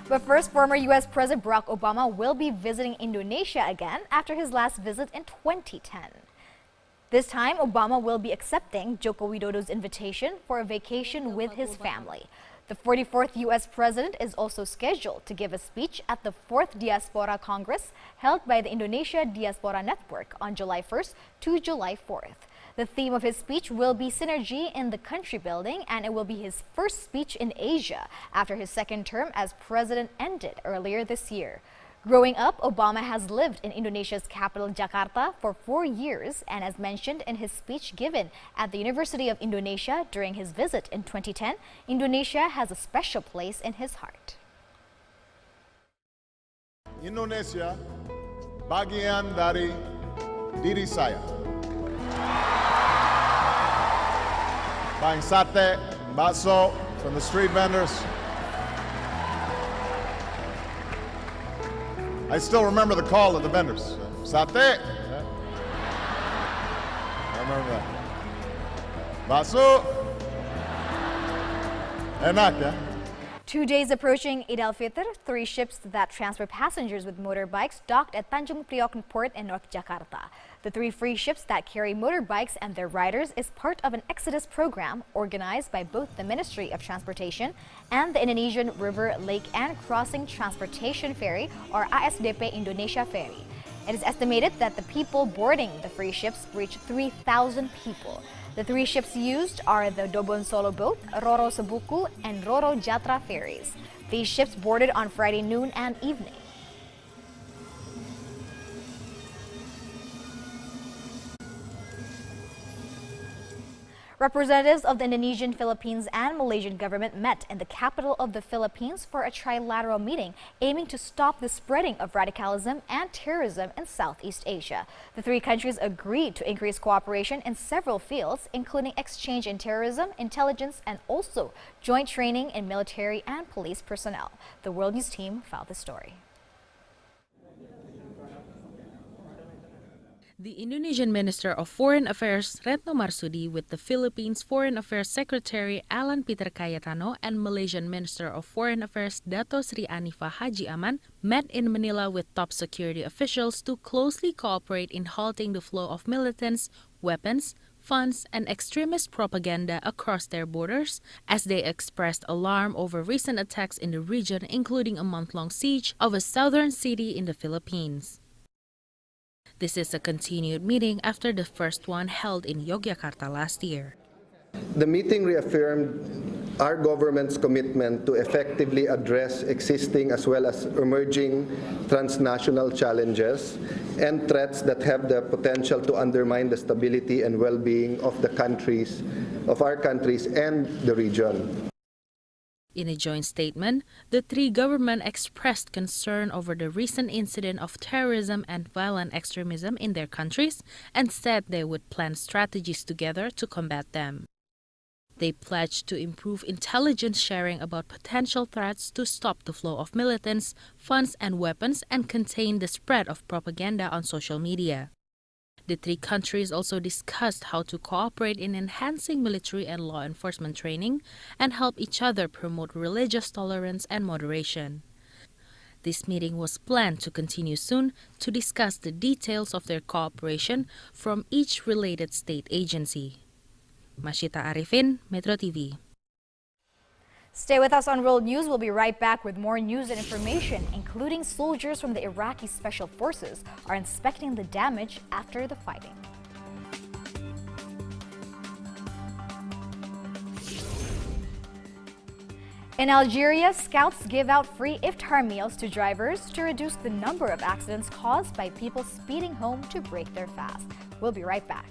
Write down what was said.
But first, former U.S. President Barack Obama will be visiting Indonesia again after his last visit in 2010. This time, Obama will be accepting Joko Widodo's invitation for a vacation with his family. The 44th U.S. president is also scheduled to give a speech at the 4th Diaspora Congress held by the Indonesia Diaspora Network on July 1st to July 4th. The theme of his speech will be synergy in the country building, and it will be his first speech in Asia after his second term as president ended earlier this year. Growing up, Obama has lived in Indonesia's capital, Jakarta, for 4 years, and as mentioned in his speech given at the University of Indonesia during his visit in 2010, Indonesia has a special place in his heart. Indonesia, bagian dari diri saya. Buying sate, bakso from the street vendors. I still remember the call of the vendors. Sate. I remember that. Bakso. Enak, ya? 2 days approaching Eid al-Fitr, 3 ships that transfer passengers with motorbikes docked at Tanjung Priok Port in North Jakarta. The 3 free ships that carry motorbikes and their riders is part of an Exodus program organized by both the Ministry of Transportation and the Indonesian River, Lake and Crossing Transportation Ferry, or ASDP Indonesia Ferry. It is estimated that the people boarding the free ships reach 3,000 people. The 3 ships used are the Dobon Solo boat, Roro Sebuku, and Roro Jatra ferries. These ships boarded on Friday noon and evening. Representatives of the Indonesian, Philippines, and Malaysian government met in the capital of the Philippines for a trilateral meeting aiming to stop the spreading of radicalism and terrorism in Southeast Asia. The 3 countries agreed to increase cooperation in several fields, including exchange in terrorism, intelligence, and also joint training in military and police personnel. The World News team filed the story. The Indonesian Minister of Foreign Affairs Retno Marsudi with the Philippines Foreign Affairs Secretary Alan Peter Cayetano and Malaysian Minister of Foreign Affairs Dato Sri Anifah Haji Aman met in Manila with top security officials to closely cooperate in halting the flow of militants, weapons, funds, and extremist propaganda across their borders, as they expressed alarm over recent attacks in the region, including a month-long siege of a southern city in the Philippines. This is a continued meeting after the first one held in Yogyakarta last year. The meeting reaffirmed our government's commitment to effectively address existing as well as emerging transnational challenges and threats that have the potential to undermine the stability and well-being of our countries and the region. In a joint statement, the 3 governments expressed concern over the recent incident of terrorism and violent extremism in their countries and said they would plan strategies together to combat them. They pledged to improve intelligence sharing about potential threats to stop the flow of militants, funds, and weapons and contain the spread of propaganda on social media. The 3 countries also discussed how to cooperate in enhancing military and law enforcement training and help each other promote religious tolerance and moderation. This meeting was planned to continue soon to discuss the details of their cooperation from each related state agency. Mashita Arifin, Metro TV. Stay with us on World News. We'll be right back with more news and information, including soldiers from the Iraqi Special Forces are inspecting the damage after the fighting. In Algeria, scouts give out free iftar meals to drivers to reduce the number of accidents caused by people speeding home to break their fast. We'll be right back.